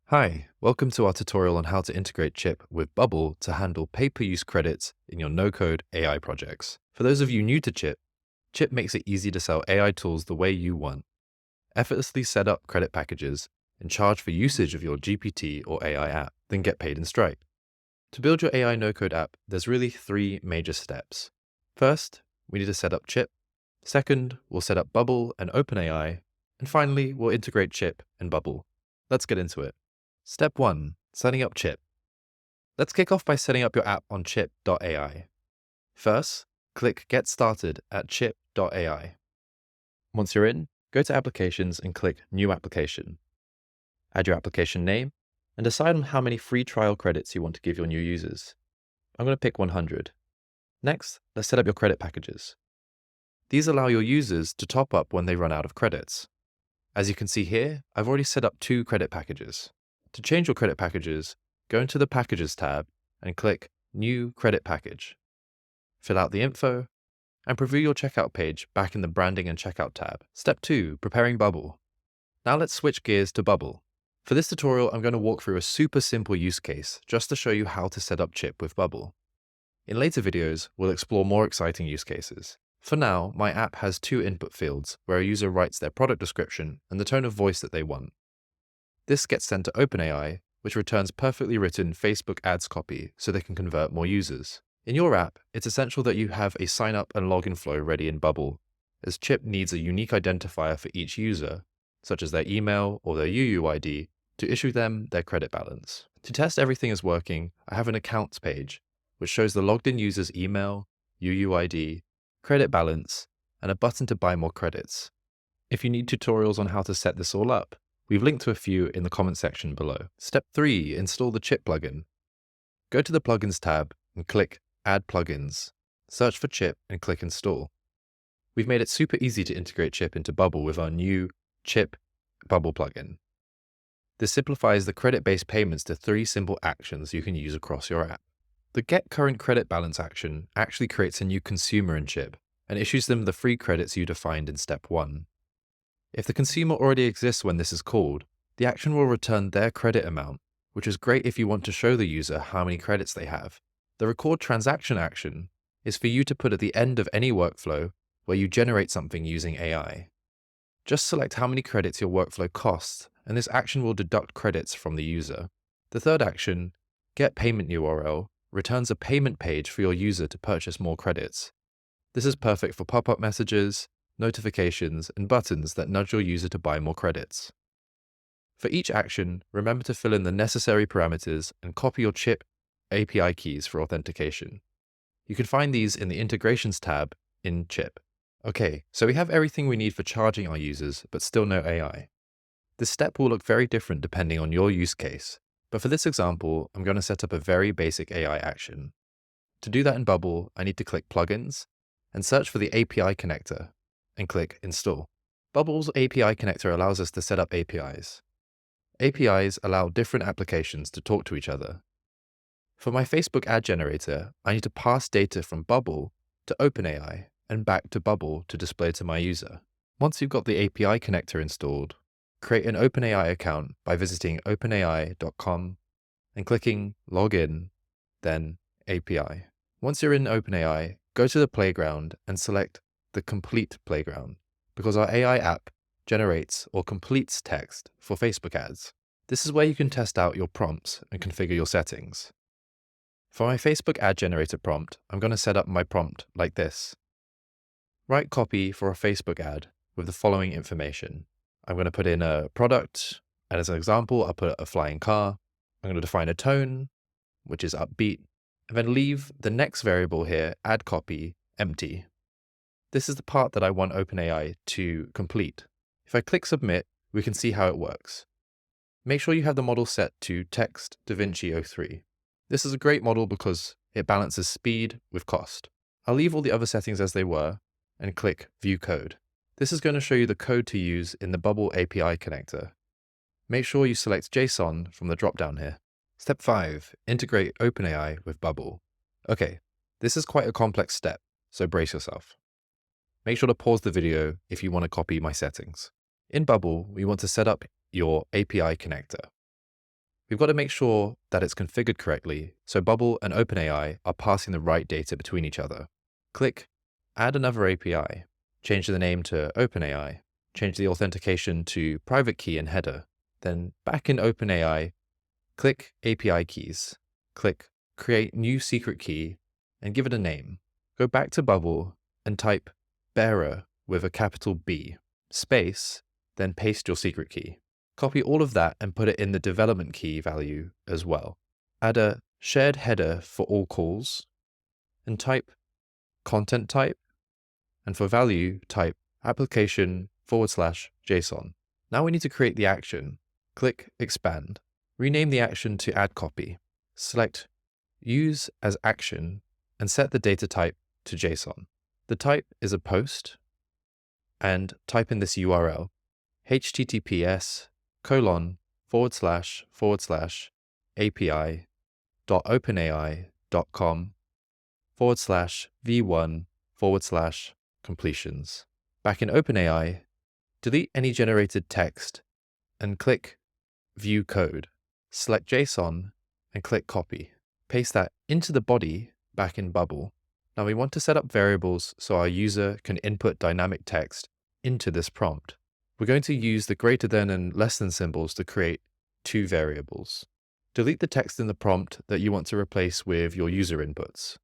Hi, welcome to our tutorial on how to integrate Chip with Bubble to handle pay-per-use credits in your no-code AI projects. For those of you new to Chip, Chip makes it easy to sell AI tools the way you want. Effortlessly set up credit packages and charge for usage of your GPT or AI app, then get paid in Stripe. To build your AI no-code app, there's really three major steps. First, we need to set up Chip. Second, we'll set up Bubble and OpenAI. And finally, we'll integrate Chip and Bubble. Let's get into it. Step 1. Setting up Chip. Let's kick off by setting up your app on chip.ai. First, click Get Started at chip.ai. Once you're in, go to Applications and click New Application. Add your application name and decide on how many free trial credits you want to give your new users. I'm going to pick 100. Next, let's set up your credit packages. These allow your users to top up when they run out of credits. As you can see here, I've already set up 2 credit packages. To change your credit packages, go into the Packages tab and click New Credit Package. Fill out the info and preview your checkout page back in the Branding and Checkout tab. Step 2. Preparing Bubble. Now let's switch gears to Bubble. For this tutorial, I'm going to walk through a super simple use case just to show you how to set up Chip with Bubble. In later videos, we'll explore more exciting use cases. For now, my app has 2 input fields where a user writes their product description and the tone of voice that they want. This gets sent to OpenAI, which returns perfectly written Facebook ads copy so they can convert more users. In your app, it's essential that you have a sign-up and login flow ready in Bubble, as Chip needs a unique identifier for each user, such as their email or their UUID, to issue them their credit balance. To test everything is working, I have an Accounts page, which shows the logged-in user's email, UUID, credit balance, and a button to buy more credits. If you need tutorials on how to set this all up, we've linked to a few in the comment section below. Step 3. Install the Chip plugin. Go to the Plugins tab and click Add Plugins. Search for Chip and click Install. We've made it super easy to integrate Chip into Bubble with our new Chip Bubble plugin. This simplifies the credit-based payments to 3 simple actions you can use across your app. The Get Current Credit Balance action actually creates a new consumer in Chip and issues them the free credits you defined in Step 1. If the consumer already exists when this is called, the action will return their credit amount, which is great if you want to show the user how many credits they have. The Record Transaction action is for you to put at the end of any workflow where you generate something using AI. Just select how many credits your workflow costs, and this action will deduct credits from the user. The third action, Get Payment URL, returns a payment page for your user to purchase more credits. This is perfect for pop-up messages, notifications, and buttons that nudge your user to buy more credits. For each action, remember to fill in the necessary parameters and copy your Chip API keys for authentication. You can find these in the Integrations tab in Chip. Okay, so we have everything we need for charging our users, but still no AI. This step will look very different depending on your use case, but for this example, I'm going to set up a very basic AI action. To do that in Bubble, I need to click Plugins and search for the API connector, and click Install. Bubble's API connector allows us to set up APIs. APIs allow different applications to talk to each other. For my Facebook ad generator, I need to pass data from Bubble to OpenAI and back to Bubble to display to my user. Once you've got the API connector installed, create an OpenAI account by visiting openai.com and clicking Login, then API. Once you're in OpenAI, go to the playground and select the Complete Playground, because our AI app generates or completes text for Facebook ads. This is where you can test out your prompts and configure your settings. For my Facebook ad generator prompt, I'm going to set up my prompt like this. Write copy for a Facebook ad with the following information. I'm going to put in a product, and as an example, I'll put a flying car. I'm going to define a tone, which is upbeat, and then leave the next variable here, add copy, empty. This is the part that I want OpenAI to complete. If I click Submit, we can see how it works. Make sure you have the model set to Text DaVinci 03. This is a great model because it balances speed with cost. I'll leave all the other settings as they were and click View Code. This is going to show you the code to use in the Bubble API connector. Make sure you select JSON from the drop-down here. Step 5. Integrate OpenAI with Bubble. Okay, this is quite a complex step, so brace yourself. Make sure to pause the video if you want to copy my settings. In Bubble, we want to set up your API connector. We've got to make sure that it's configured correctly, so Bubble and OpenAI are passing the right data between each other. Click Add another API, change the name to OpenAI, change the authentication to private key and header, then back in OpenAI, click API keys, click Create New Secret Key, and give it a name. Go back to Bubble and type bearer with a capital B, space, then paste your secret key. Copy all of that and put it in the development key value as well. Add a shared header for all calls and type content type, and for value type application/JSON. Now we need to create the action. Click expand. Rename the action to add copy. Select use as action and set the data type to JSON. The type is a post, and type in this URL https://api.openai.com/v1/completions. Back in OpenAI, delete any generated text and click View Code. Select JSON and click Copy. Paste that into the body back in Bubble. Now we want to set up variables so our user can input dynamic text into this prompt. We're going to use the greater than and less than symbols to create two variables. Delete the text in the prompt that you want to replace with your user inputs.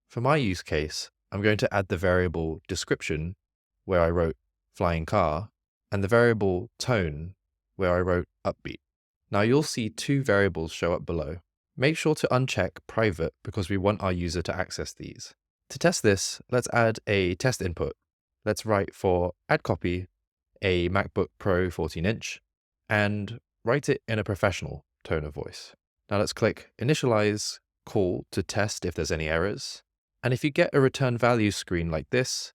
For my use case, I'm going to add the variable description, where I wrote flying car, and the variable tone, where I wrote upbeat. Now you'll see two variables show up below. Make sure to uncheck private because we want our user to access these. To test this, let's add a test input. Let's write for add copy a MacBook Pro 14-inch and write it in a professional tone of voice. Now let's click initialize call to test if there's any errors. And if you get a return value screen like this,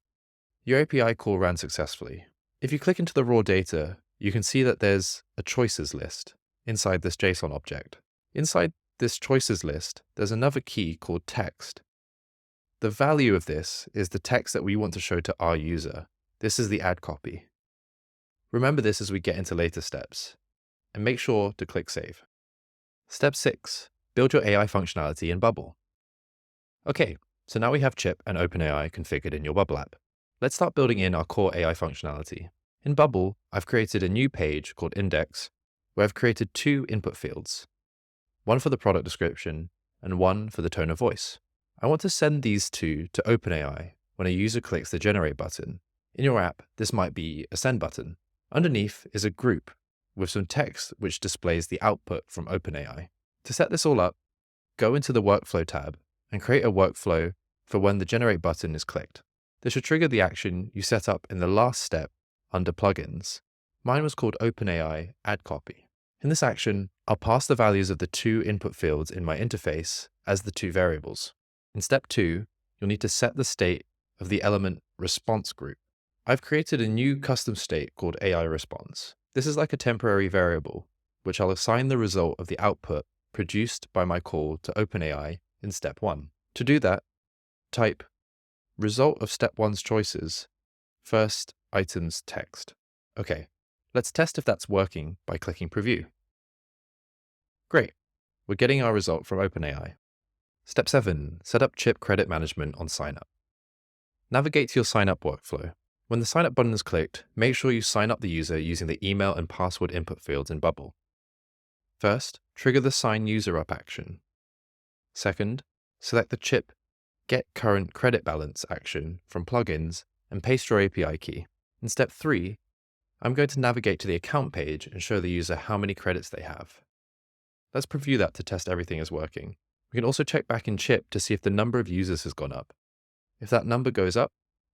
your API call ran successfully. If you click into the raw data, you can see that there's a choices list inside this JSON object. Inside this choices list, there's another key called text. The value of this is the text that we want to show to our user. This is the add copy. Remember this as we get into later steps, and make sure to click Save. Step 6. Build your AI functionality in Bubble. Okay, so now we have Chipp and OpenAI configured in your Bubble app. Let's start building in our core AI functionality. In Bubble, I've created a new page called Index, where I've created two input fields, one for the product description and one for the tone of voice. I want to send these two to OpenAI when a user clicks the Generate button. In your app, this might be a Send button. Underneath is a group with some text which displays the output from OpenAI. To set this all up, go into the Workflow tab and create a workflow for when the Generate button is clicked. This should trigger the action you set up in the last step under Plugins. Mine was called OpenAI Add Copy. In this action, I'll pass the values of the two input fields in my interface as the two variables. In step 2, you'll need to set the state of the element response group. I've created a new custom state called AI response. This is like a temporary variable, which I'll assign the result of the output produced by my call to OpenAI in step 1. To do that, type result of step 1's choices, first items text. Okay, let's test if that's working by clicking preview. Great, we're getting our result from OpenAI. Step 7, set up Chipp credit management on signup. Navigate to your signup workflow. When the sign up button is clicked, make sure you sign up the user using the email and password input fields in Bubble. First, trigger the sign user up action. Second, select the Chipp get current credit balance action from plugins and paste your API key. In step 3, I'm going to navigate to the account page and show the user how many credits they have. Let's preview that to test everything is working. We can also check back in Chipp to see if the number of users has gone up. If that number goes up,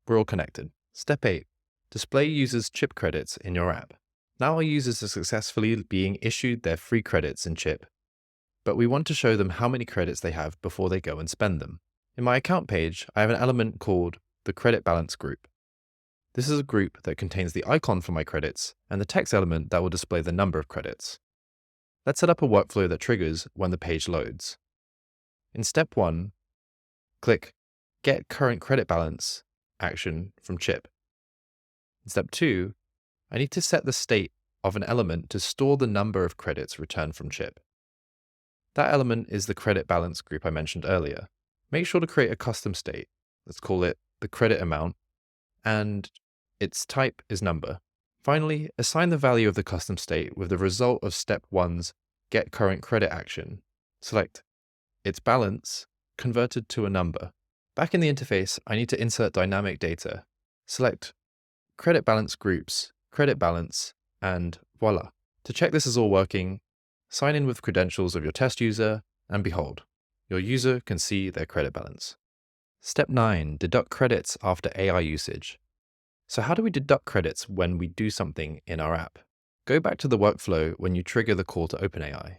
we're all connected. Step 8. Display users' Chipp credits in your app. Now our users are successfully being issued their free credits in Chipp, but we want to show them how many credits they have before they go and spend them. In my account page, I have an element called the credit balance group. This is a group that contains the icon for my credits and the text element that will display the number of credits. Let's set up a workflow that triggers when the page loads. In step 1, click Get Current Credit Balance action from Chipp. In step 2, I need to set the state of an element to store the number of credits returned from Chipp. That element is the credit balance group I mentioned earlier. Make sure to create a custom state. Let's call it the credit amount, and its type is number. Finally, assign the value of the custom state with the result of step 1's get current credit action. Select its balance converted to a number. Back in the interface, I need to insert dynamic data. Select credit balance groups, credit balance, and voila. To check this is all working, sign in with credentials of your test user, and behold, your user can see their credit balance. Step 9, deduct credits after AI usage. So how do we deduct credits when we do something in our app? Go back to the workflow when you trigger the call to OpenAI.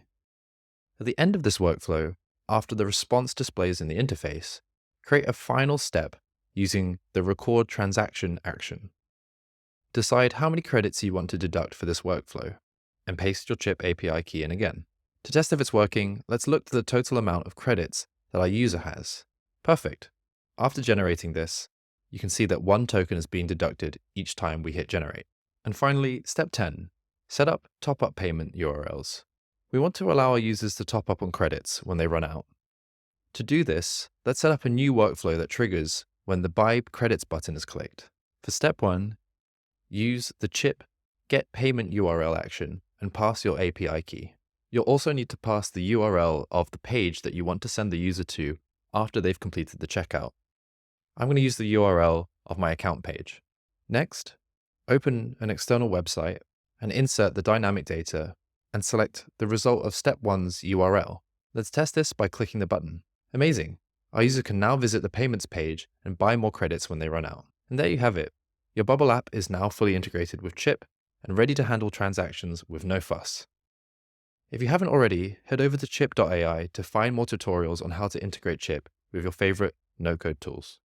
At the end of this workflow, after the response displays in the interface, create a final step using the record transaction action. Decide how many credits you want to deduct for this workflow, and paste your Chipp API key in again. To test if it's working, let's look to the total amount of credits that our user has. Perfect. After generating this, you can see that 1 token is being deducted each time we hit generate. And finally, step 10, set up top-up payment URLs. We want to allow our users to top up on credits when they run out. To do this, let's set up a new workflow that triggers when the Buy Credits button is clicked. For step 1, use the Chipp get payment URL action and pass your API key. You'll also need to pass the URL of the page that you want to send the user to after they've completed the checkout. I'm going to use the URL of my account page. Next, open an external website and insert the dynamic data and select the result of step 1's URL. Let's test this by clicking the button. Amazing! Our user can now visit the payments page and buy more credits when they run out. And there you have it. Your Bubble app is now fully integrated with Chipp and ready to handle transactions with no fuss. If you haven't already, head over to chipp.ai to find more tutorials on how to integrate Chipp with your favorite no-code tools.